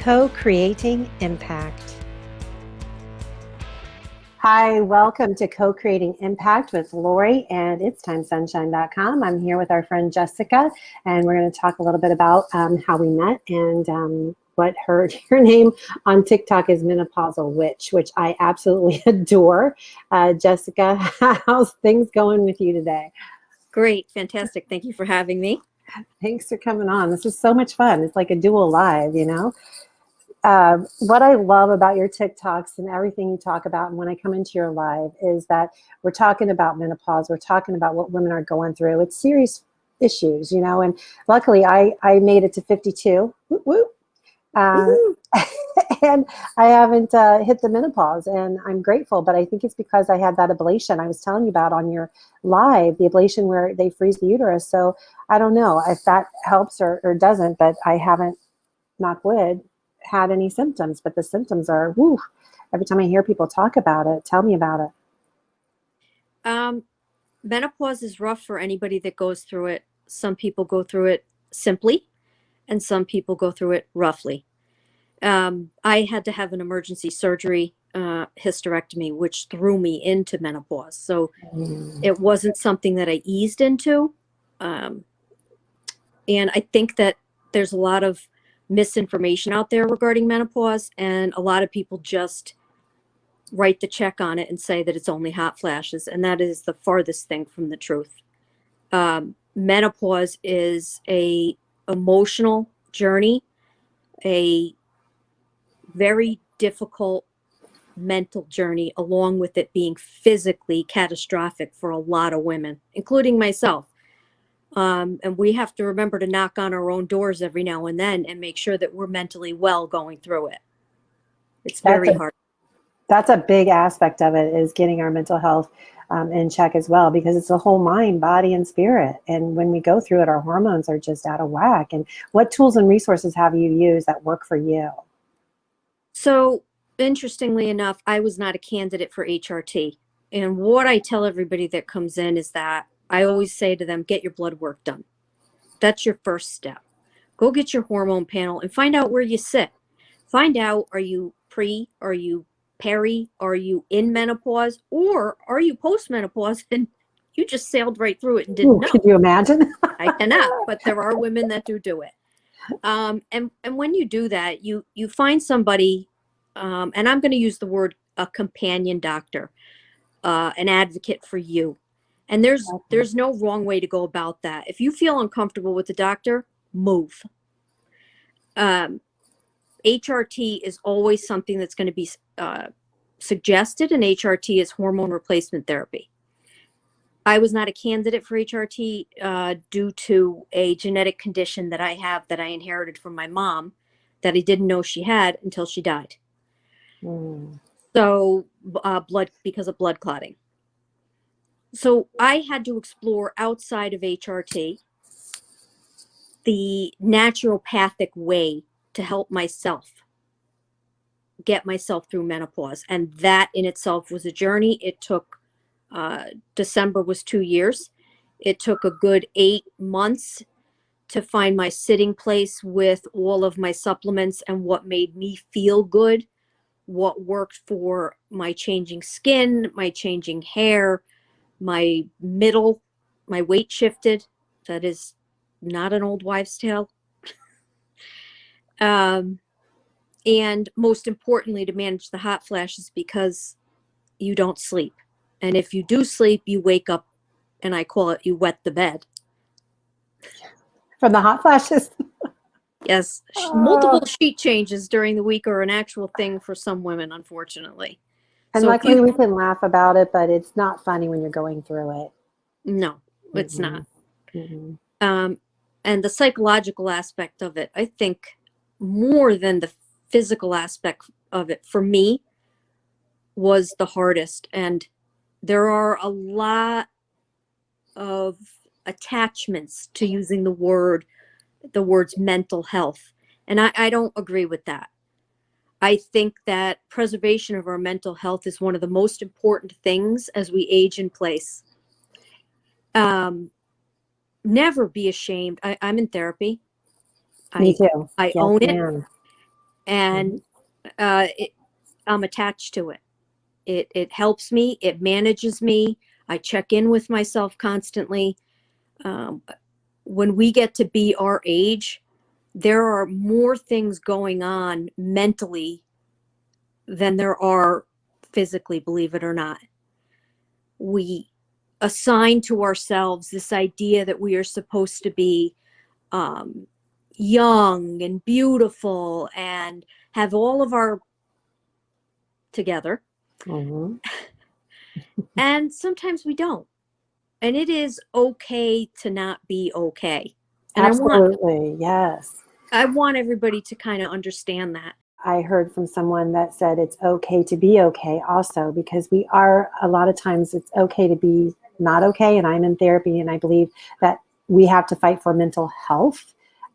Co-creating impact. Hi, welcome to Co-creating Impact with Lori and itstimesunshine.com. I'm here with our friend Jessica, and we're going to talk a little bit about how we met and what her name on TikTok is Menopausal Witch, which I absolutely adore. Jessica, how's things going with you today? Great, fantastic. Thank you for having me. Thanks for coming on. This is so much fun. It's like a dual live, you know? What I love about your TikToks and everything you talk about, and when I come into your live, is that we're talking about menopause. We're talking about what women are going through. It's serious issues, you know, and luckily I made it to 52. Whoop, whoop. And I haven't hit the menopause, and I'm grateful, but I think it's because I had that ablation I was telling you about on your live, the ablation where they freeze the uterus. So I don't know if that helps or doesn't, but I haven't, knock wood, had any symptoms, but the symptoms are, woo, every time I hear people talk about it. Tell me about it. Menopause is rough for anybody that goes through it. Some people go through it simply, and some people go through it roughly. I had to have an emergency surgery, hysterectomy, which threw me into menopause. So it wasn't something that I eased into. And I think that there's a lot of misinformation out there regarding menopause, and a lot of people just write the check on it and say that it's only hot flashes, and that is the farthest thing from the truth. Menopause is a emotional journey, a very difficult mental journey, along with it being physically catastrophic for a lot of women, including myself. And we have to remember to knock on our own doors every now and then and make sure that we're mentally well going through it. It's very hard. That's a big aspect of it, is getting our mental health in check as well, because it's the whole mind, body, and spirit. And when we go through it, our hormones are just out of whack. And what tools and resources have you used that work for you? So interestingly enough, I was not a candidate for HRT. And what I tell everybody that comes in is that I always say to them, get your blood work done. That's your first step. Go get your hormone panel and find out where you sit. Find out, are you pre, are you peri, are you in menopause, or are you post-menopause and you just sailed right through it and didn't know? Can you imagine? I cannot, but there are women that do it. And when you do that, you find somebody, and I'm going to use the word a companion doctor, an advocate for you. And there's no wrong way to go about that. If you feel uncomfortable with the doctor, move. HRT is always something that's going to be suggested, and HRT is hormone replacement therapy. I was not a candidate for HRT due to a genetic condition that I have, that I inherited from my mom, that I didn't know she had until she died. So because of blood clotting. So I had to explore outside of HRT the naturopathic way to help myself get myself through menopause. And that in itself was a journey. It took, December was 2 years. It took a good 8 months to find my sitting place with all of my supplements and what made me feel good, what worked for my changing skin, my changing hair, my weight shifted. That is not an old wives' tale. And most importantly, to manage the hot flashes, because you don't sleep. And if you do sleep, you wake up, and I call it, you wet the bed. From the hot flashes? Yes. Multiple sheet changes during the week are an actual thing for some women, unfortunately. And so luckily we can laugh about it, but it's not funny when you're going through it. No, it's not. And the psychological aspect of it, I think, more than the physical aspect of it, for me, was the hardest. And there are a lot of attachments to using the words mental health. And I don't agree with that. I think that preservation of our mental health is one of the most important things as we age in place. Never be ashamed. I'm in therapy. Me too. I own it. and I'm attached to it. It helps me. It manages me. I check in with myself constantly. When we get to be our age, there are more things going on mentally than there are physically, believe it or not. We assign to ourselves this idea that we are supposed to be young and beautiful and have all of our together. Mm-hmm. And sometimes we don't. And it is okay to not be okay. And Absolutely, yes. I want everybody to kind of understand that. I heard from someone that said it's okay to be okay also, because we are, a lot of times it's okay to be not okay. And I'm in therapy, and I believe that we have to fight for mental health,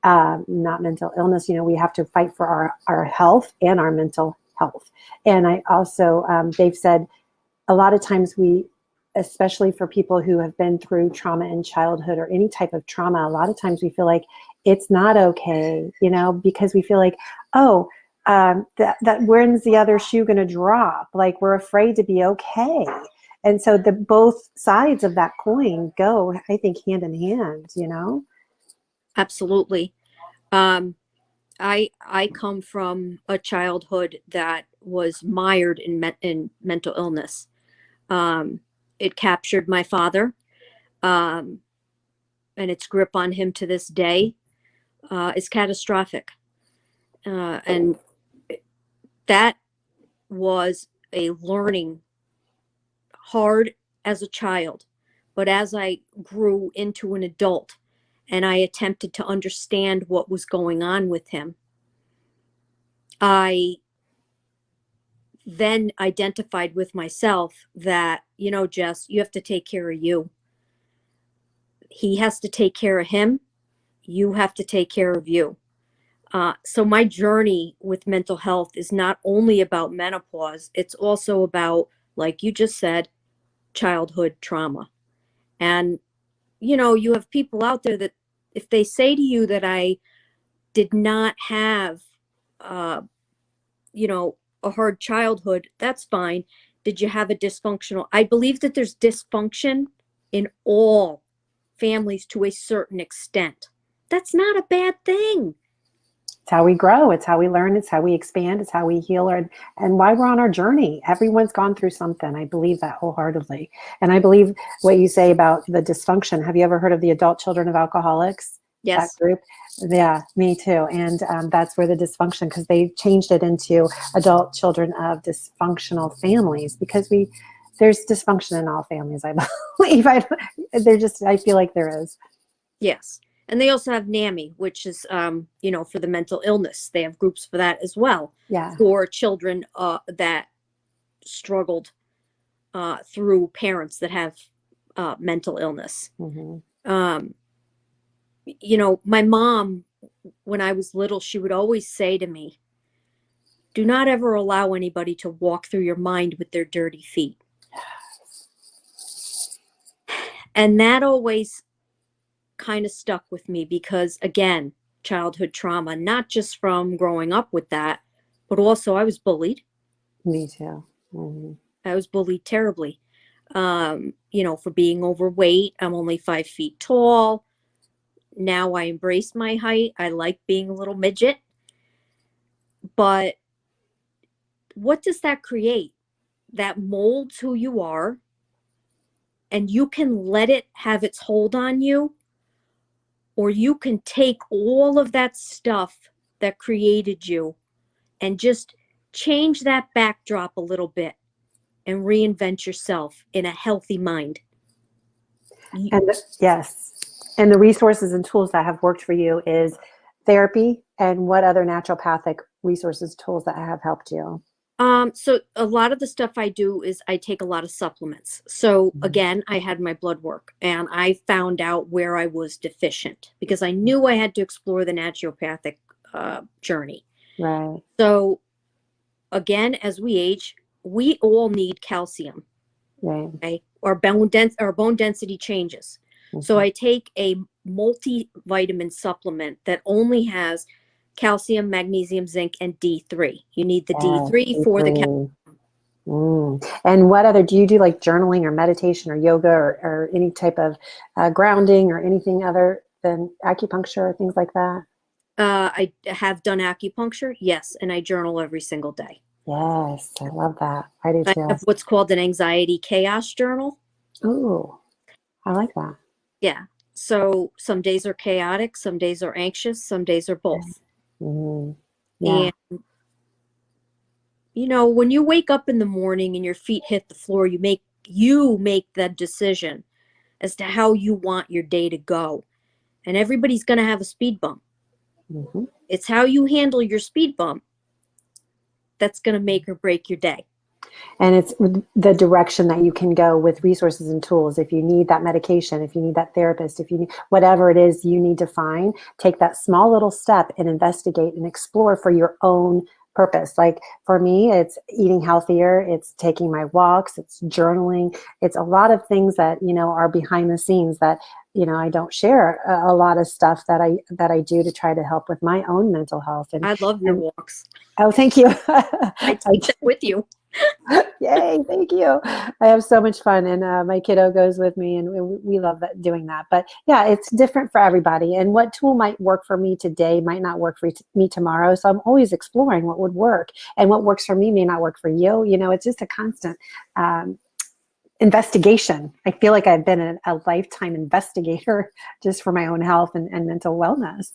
not mental illness. You know, we have to fight for our health and our mental health. And I also, they've said a lot of times we, especially for people who have been through trauma in childhood or any type of trauma, a lot of times we feel like it's not okay, you know, because we feel like, oh, that when's the other shoe going to drop? Like, we're afraid to be okay. And so the both sides of that coin go, I think, hand in hand, you know? Absolutely. I come from a childhood that was mired in mental illness. It captured my father, and its grip on him to this day is catastrophic. And that was a learning, hard as a child. But as I grew into an adult and I attempted to understand what was going on with him, I then identified with myself that, you know, Jess, you have to take care of you. He has to take care of him. You have to take care of you. So my journey with mental health is not only about menopause, it's also about, like you just said, childhood trauma. And, you know, you have people out there that if they say to you that I did not have, you know, a hard childhood, that's fine. Did you have a dysfunctional? I believe that there's dysfunction in all families to a certain extent. That's not a bad thing. It's how we grow. It's how we learn. It's how we expand. It's how we heal. And why we're on our journey. Everyone's gone through something. I believe that wholeheartedly. And I believe what you say about the dysfunction. Have you ever heard of the Adult Children of Alcoholics? That Yes. group? Yeah, me too. And that's where the dysfunction, because they changed it into Adult Children of Dysfunctional Families, because there's dysfunction in all families, I believe. I feel like there is. Yes. And they also have NAMI, which is, you know, for the mental illness. They have groups for that as well. Yeah. For children that struggled through parents that have mental illness. Mm-hmm. You know, my mom, when I was little, she would always say to me, do not ever allow anybody to walk through your mind with their dirty feet. And that always kind of stuck with me because, again, childhood trauma, not just from growing up with that, but also I was bullied. Me too. Mm-hmm. I was bullied terribly, you know, for being overweight. I'm only 5 feet tall. Now I embrace my height. I like being a little midget. But what does that create? That molds who you are, and you can let it have its hold on you, or you can take all of that stuff that created you and just change that backdrop a little bit and reinvent yourself in a healthy mind. And yes. And the resources and tools that have worked for you is therapy, and what other naturopathic resources, tools that have helped you? So a lot of the stuff I do is I take a lot of supplements. So again, I had my blood work and I found out where I was deficient because I knew I had to explore the naturopathic journey. Right. So again, as we age, we all need calcium. Right. Okay? Our bone density changes. Mm-hmm. So I take a multivitamin supplement that only has calcium, magnesium, zinc, and D3. You need the Yeah, D3 for the D3. And what other, do you do like journaling or meditation or yoga or any type of grounding or anything other than acupuncture or things like that? I have done acupuncture, yes, and I journal every single day. Yes, I love that. I do I too. have what's called an anxiety chaos journal. Ooh, I like that. Yeah. So some days are chaotic, some days are anxious, some days are both. Mm, yeah. And you know, when you wake up in the morning and your feet hit the floor, you make that decision as to how you want your day to go. And everybody's going to have a speed bump. Hmm. It's how you handle your speed bump that's going to make or break your day. And it's the direction that you can go with resources and tools. If you need that medication, if you need that therapist, if you need whatever it is you need to find, take that small little step and investigate and explore for your own purpose. Like for me, it's eating healthier, it's taking my walks, it's journaling, it's a lot of things that, are behind the scenes that, I don't share a lot of stuff that I do to try to help with my own mental health. I love your And walks. oh, thank you. I take that with you. Yay, thank you. I have so much fun, and my kiddo goes with me, and we love doing that. But yeah, it's different for everybody, and what tool might work for me today might not work for me tomorrow. So I'm always exploring what would work, and what works for me may not work for you. It's just a constant investigation. I feel like I've been a lifetime investigator just for my own health and mental wellness.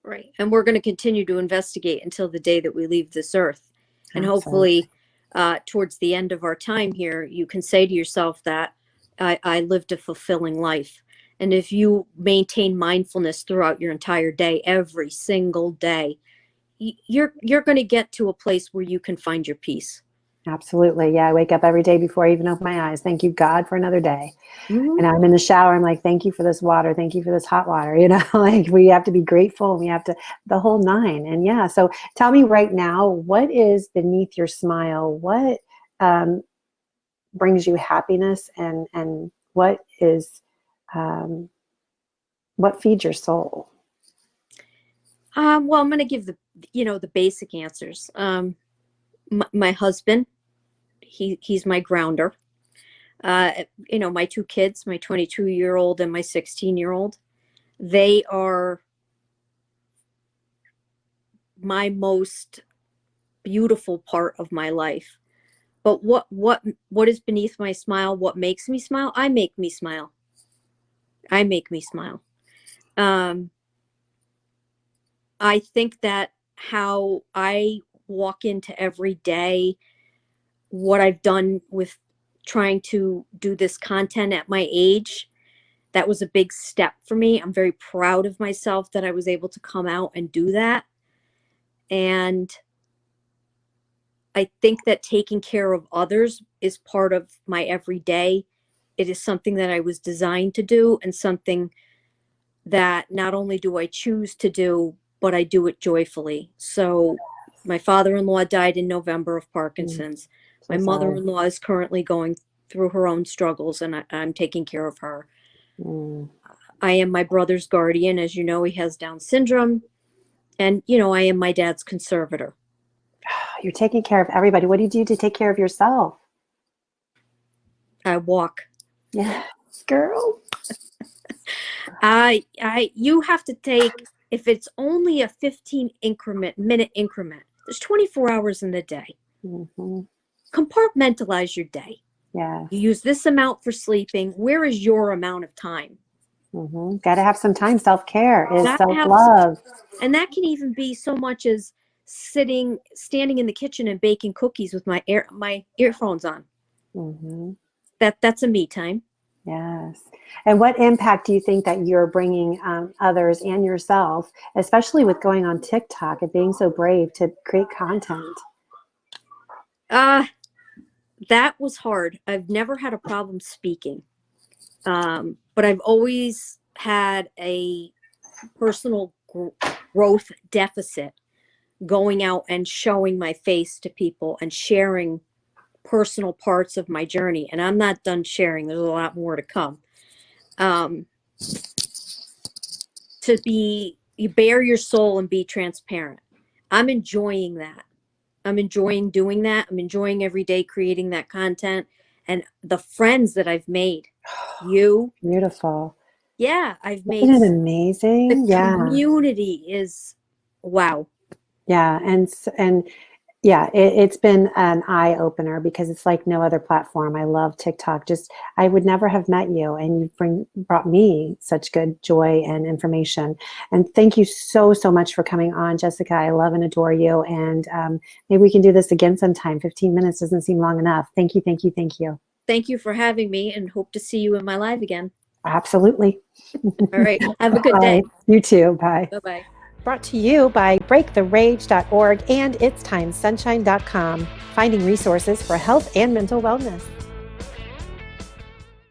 Right. And we're going to continue to investigate until the day that we leave this earth. And Absolutely. hopefully, towards the end of our time here, you can say to yourself that I lived a fulfilling life. And if you maintain mindfulness throughout your entire day, every single day, you're going to get to a place where you can find your peace. Absolutely. Yeah, I wake up every day before I even open my eyes. Thank you, God, for another day. Mhm. And I'm in the shower. I'm like, thank you for this water. Thank you for this hot water. Like we have to be grateful. And we have to, the whole nine. And yeah, so tell me right now, what is beneath your smile? What brings you happiness, and what is, um, what feeds your soul? Well, I'm going to give the basic answers. My husband, he's my grounder. My two kids, my 22-year-old and my 16-year-old, they are my most beautiful part of my life. But what is beneath my smile? What makes me smile? I make me smile. I make me smile. Um, I think that how I walk into every day, what I've done with trying to do this content at my age, that was a big step for me. I'm very proud of myself that I was able to come out and do that. And I think that taking care of others is part of my everyday. It is something that I was designed to do, and something that not only do I choose to do, but I do it joyfully. So my father-in-law died in November of Mm, Parkinson's. My so sorry. mother-in-law is currently going through her own struggles, and I'm taking care of her. Mm. I am my brother's guardian. As you know, he has Down syndrome. And, I am my dad's conservator. You're taking care of everybody. What do you do to take care of yourself? I walk. Yeah, girl. You have to take, if it's only a 15 minute increment, there's 24 hours in the day. Hmm. Compartmentalize your day. Yes. You use this amount for sleeping. Where is your amount of time? Got to have some time. Self-care is Gotta have some, self-love. and that can even be so much as standing in the kitchen and baking cookies with my earphones on. Hmm. That's a me time. Yes. And what impact do you think that you're bringing others and yourself, especially with going on TikTok and being so brave to create content? Uh, that was hard. I've never had a problem speaking. But I've always had a personal growth deficit, going out and showing my face to people and sharing personal parts of my journey. And I'm not done sharing. There's a lot more to come. Um, to be you bare your soul and be transparent. I'm enjoying that. I'm enjoying doing that. I'm enjoying every day creating that content and the friends that I've made. You, Beautiful. yeah, I've made Isn't it the amazing? Yeah. community is wow. Yeah. And yeah, it's been an eye opener because it's like no other platform. I love TikTok. Just, I would never have met you, and you brought me such good joy and information. And thank you so, so much for coming on, Jessica. I love and adore you. And maybe we can do this again sometime. 15 minutes doesn't seem long enough. Thank you, thank you, thank you. Thank you for having me, and hope to see you in my live again. Absolutely. All right. Have a good day. You too. Bye. Bye-bye. Brought to you by breaktherage.org and itstimesunshine.com, finding resources for health and mental wellness.